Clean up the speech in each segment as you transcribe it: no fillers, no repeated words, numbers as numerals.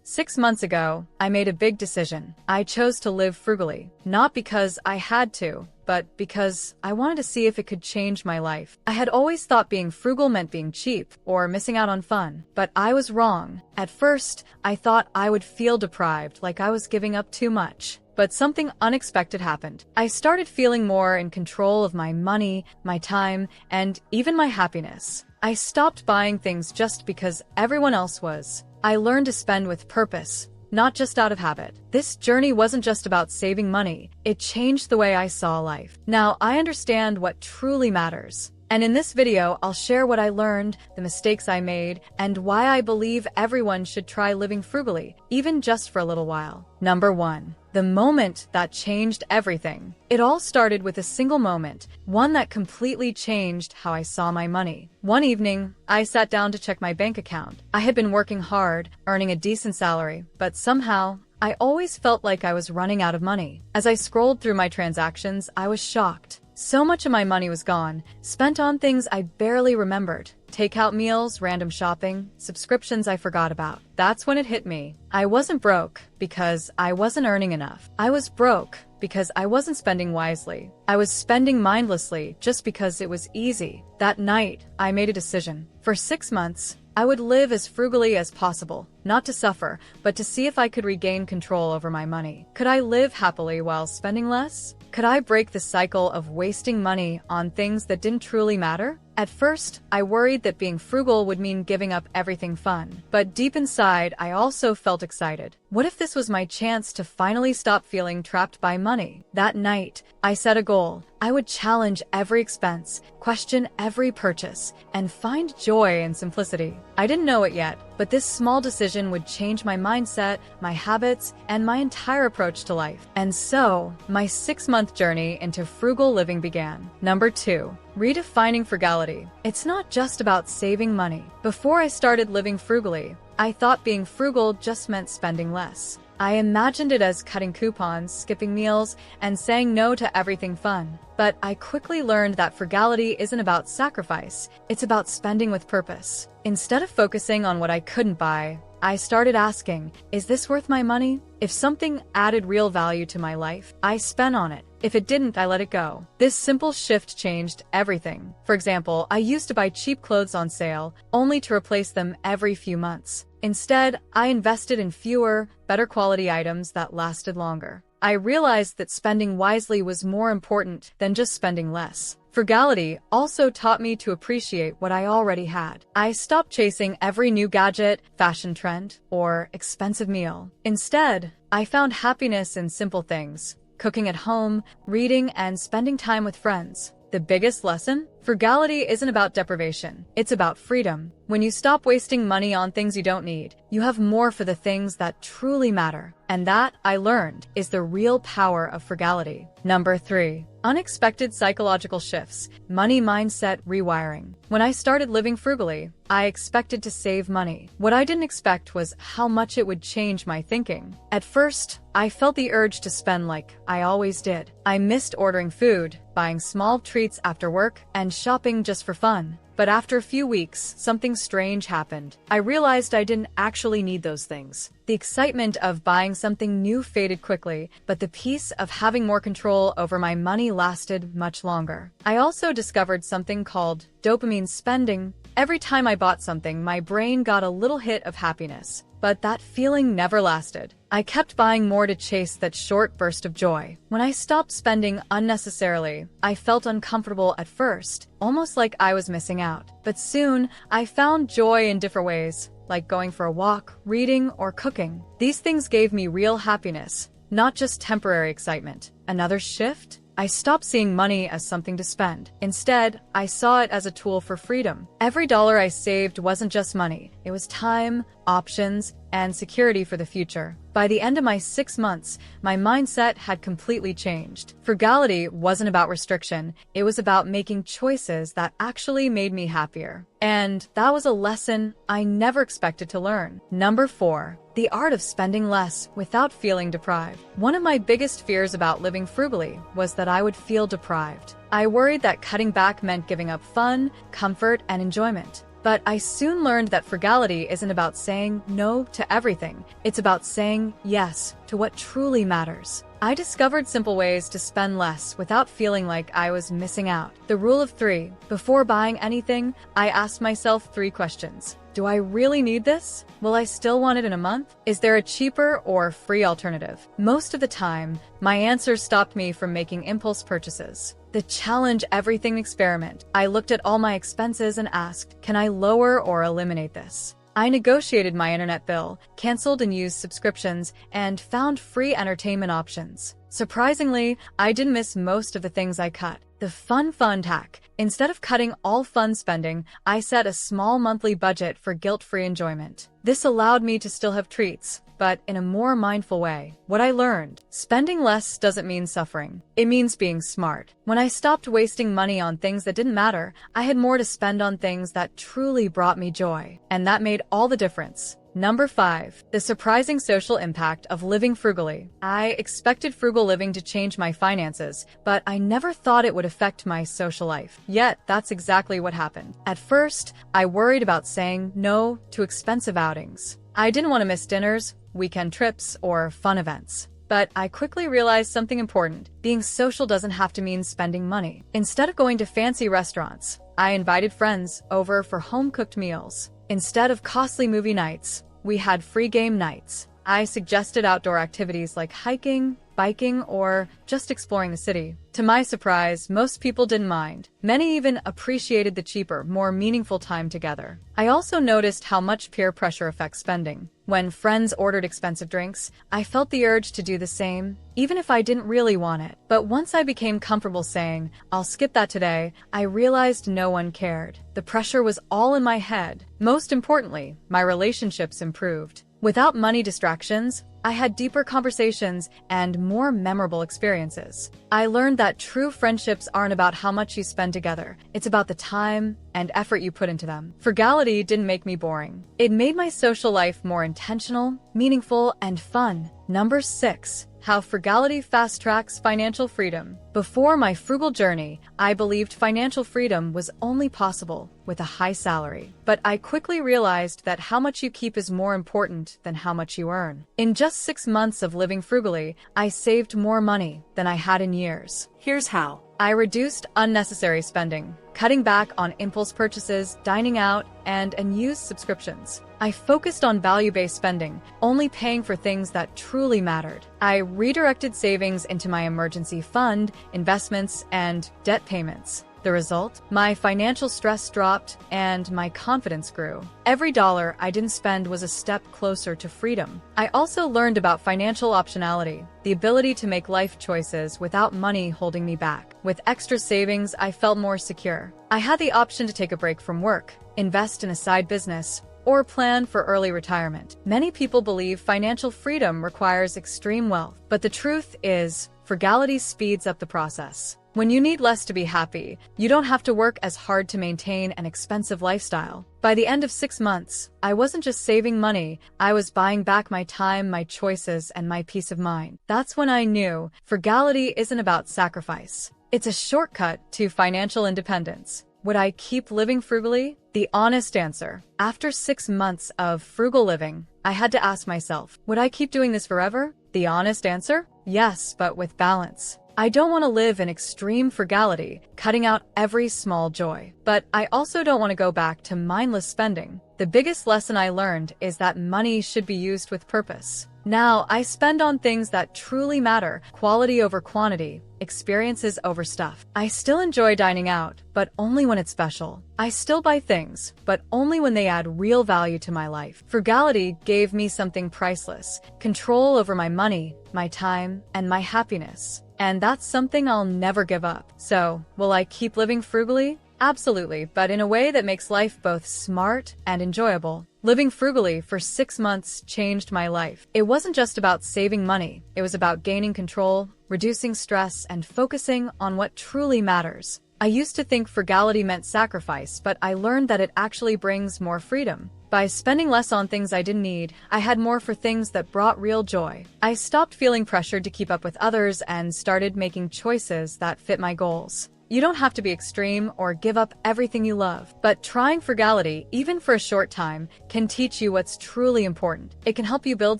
6 months ago, I made a big decision. I chose to live frugally, not because I had to, but because I wanted to see if it could change my life. I had always thought being frugal meant being cheap or missing out on fun, but I was wrong. At first, I thought I would feel deprived, like I was giving up too much. But something unexpected happened. I started feeling more in control of my money, my time, and even my happiness. I stopped buying things just because everyone else was. I learned to spend with purpose, not just out of habit. This journey wasn't just about saving money, it changed the way I saw life. Now I understand what truly matters. And in this video, I'll share what I learned, the mistakes I made, and why I believe everyone should try living frugally, even just for a little while. Number 1. The moment that changed everything. It all started with a single moment, one that completely changed how I saw my money. One evening, I sat down to check my bank account. I had been working hard, earning a decent salary, but somehow, I always felt like I was running out of money. As I scrolled through my transactions, I was shocked. So much of my money was gone, spent on things I barely remembered. Takeout meals, random shopping, subscriptions I forgot about. That's when it hit me. I wasn't broke because I wasn't earning enough. I was broke because I wasn't spending wisely. I was spending mindlessly just because it was easy. That night, I made a decision. For 6 months, I would live as frugally as possible, not to suffer, but to see if I could regain control over my money. Could I live happily while spending less? Could I break the cycle of wasting money on things that didn't truly matter? At first, I worried that being frugal would mean giving up everything fun. But deep inside, I also felt excited. What if this was my chance to finally stop feeling trapped by money? That night, I set a goal. I would challenge every expense, question every purchase, and find joy in simplicity. I didn't know it yet, but this small decision would change my mindset, my habits, and my entire approach to life. And so, my 6-month journey into frugal living began. Number 2. Redefining frugality. It's not just about saving money. Before I started living frugally, I thought being frugal just meant spending less. I imagined it as cutting coupons, skipping meals, and saying no to everything fun. But I quickly learned that frugality isn't about sacrifice, it's about spending with purpose. Instead of focusing on what I couldn't buy, I started asking, is this worth my money? If something added real value to my life, I spent on it. If it didn't, I let it go. This simple shift changed everything. For example, I used to buy cheap clothes on sale, only to replace them every few months. Instead, I invested in fewer, better quality items that lasted longer. I realized that spending wisely was more important than just spending less. Frugality also taught me to appreciate what I already had. I stopped chasing every new gadget, fashion trend, or expensive meal. Instead, I found happiness in simple things: cooking at home, reading, and spending time with friends. The biggest lesson? Frugality isn't about deprivation. It's about freedom. When you stop wasting money on things you don't need, you have more for the things that truly matter. And that, I learned, is the real power of frugality. Number 3. Unexpected psychological shifts. Money mindset rewiring. When I started living frugally, I expected to save money. What I didn't expect was how much it would change my thinking. At first, I felt the urge to spend like I always did. I missed ordering food, buying small treats after work, and shopping just for fun. But after a few weeks, something strange happened. I realized I didn't actually need those things. The excitement of buying something new faded quickly, but the peace of having more control over my money lasted much longer. I also discovered something called dopamine spending. Every time I bought something, my brain got a little hit of happiness. But that feeling never lasted. I kept buying more to chase that short burst of joy. When I stopped spending unnecessarily, I felt uncomfortable at first, almost like I was missing out. But soon, I found joy in different ways, like going for a walk, reading, or cooking. These things gave me real happiness, not just temporary excitement. Another shift? I stopped seeing money as something to spend. Instead, I saw it as a tool for freedom. Every dollar I saved wasn't just money. It was time, options, and security for the future. By the end of my 6 months, my mindset had completely changed. Frugality wasn't about restriction. It was about making choices that actually made me happier. And that was a lesson I never expected to learn. Number 4. The art of spending less without feeling deprived. One of my biggest fears about living frugally was that I would feel deprived. I worried that cutting back meant giving up fun, comfort, and enjoyment. But I soon learned that frugality isn't about saying no to everything. It's about saying yes to what truly matters. I discovered simple ways to spend less without feeling like I was missing out. The rule of 3. Before buying anything, I asked myself 3 questions. Do I really need this? Will I still want it in a month? Is there a cheaper or free alternative? Most of the time, my answers stopped me from making impulse purchases. The challenge everything experiment. I looked at all my expenses and asked, can I lower or eliminate this? I negotiated my internet bill, canceled unused subscriptions, and found free entertainment options. Surprisingly, I didn't miss most of the things I cut. The fun hack. Instead of cutting all fun spending, I set a small monthly budget for guilt-free enjoyment. This allowed me to still have treats, but in a more mindful way. What I learned: spending less doesn't mean suffering. It means being smart. When I stopped wasting money on things that didn't matter, I had more to spend on things that truly brought me joy. And that made all the difference. Number 5. The surprising social impact of living frugally. I expected frugal living to change my finances, but I never thought it would affect my social life. Yet, that's exactly what happened. At first, I worried about saying no to expensive outings. I didn't want to miss dinners, weekend trips, or fun events. But I quickly realized something important. Being social doesn't have to mean spending money. Instead of going to fancy restaurants, I invited friends over for home-cooked meals. Instead of costly movie nights, we had free game nights. I suggested outdoor activities like hiking, biking, or just exploring the city. To my surprise, most people didn't mind. Many even appreciated the cheaper, more meaningful time together. I also noticed how much peer pressure affects spending. When friends ordered expensive drinks, I felt the urge to do the same, even if I didn't really want it. But once I became comfortable saying, "I'll skip that today," I realized no one cared. The pressure was all in my head. Most importantly, my relationships improved. Without money distractions, I had deeper conversations and more memorable experiences. I learned that true friendships aren't about how much you spend together. It's about the time and effort you put into them. Frugality didn't make me boring. It made my social life more intentional, meaningful, and fun. Number 6. How frugality fast-tracks financial freedom. Before my frugal journey, I believed financial freedom was only possible with a high salary. But I quickly realized that how much you keep is more important than how much you earn. In just 6 months of living frugally, I saved more money than I had in years. Here's how. I reduced unnecessary spending, cutting back on impulse purchases, dining out, and unused subscriptions. I focused on value-based spending, only paying for things that truly mattered. I redirected savings into my emergency fund, investments, and debt payments. The result? My financial stress dropped and my confidence grew. Every dollar I didn't spend was a step closer to freedom. I also learned about financial optionality, the ability to make life choices without money holding me back. With extra savings, I felt more secure. I had the option to take a break from work, invest in a side business, or plan for early retirement. Many people believe financial freedom requires extreme wealth, but the truth is, frugality speeds up the process. When you need less to be happy, you don't have to work as hard to maintain an expensive lifestyle. By the end of 6 months, I wasn't just saving money, I was buying back my time, my choices, and my peace of mind. That's when I knew frugality isn't about sacrifice. It's a shortcut to financial independence. Would I keep living frugally? The honest answer. After 6 months of frugal living, I had to ask myself, would I keep doing this forever? The honest answer? Yes, but with balance. I don't want to live in extreme frugality, cutting out every small joy. But I also don't want to go back to mindless spending. The biggest lesson I learned is that money should be used with purpose. Now, I spend on things that truly matter, quality over quantity, experiences over stuff. I still enjoy dining out, but only when it's special. I still buy things, but only when they add real value to my life. Frugality gave me something priceless: control over my money, my time, and my happiness. And that's something I'll never give up. So, will I keep living frugally? Absolutely, but in a way that makes life both smart and enjoyable. Living frugally for 6 months changed my life. It wasn't just about saving money. It was about gaining control, reducing stress, and focusing on what truly matters. I used to think frugality meant sacrifice, but I learned that it actually brings more freedom. By spending less on things I didn't need, I had more for things that brought real joy. I stopped feeling pressured to keep up with others and started making choices that fit my goals. You don't have to be extreme or give up everything you love. But trying frugality, even for a short time, can teach you what's truly important. It can help you build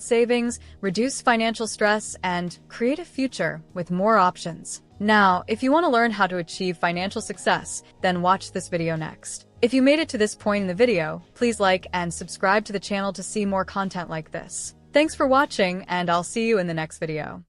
savings, reduce financial stress, and create a future with more options. Now, if you want to learn how to achieve financial success, then watch this video next. If you made it to this point in the video, please like and subscribe to the channel to see more content like this. Thanks for watching, and I'll see you in the next video.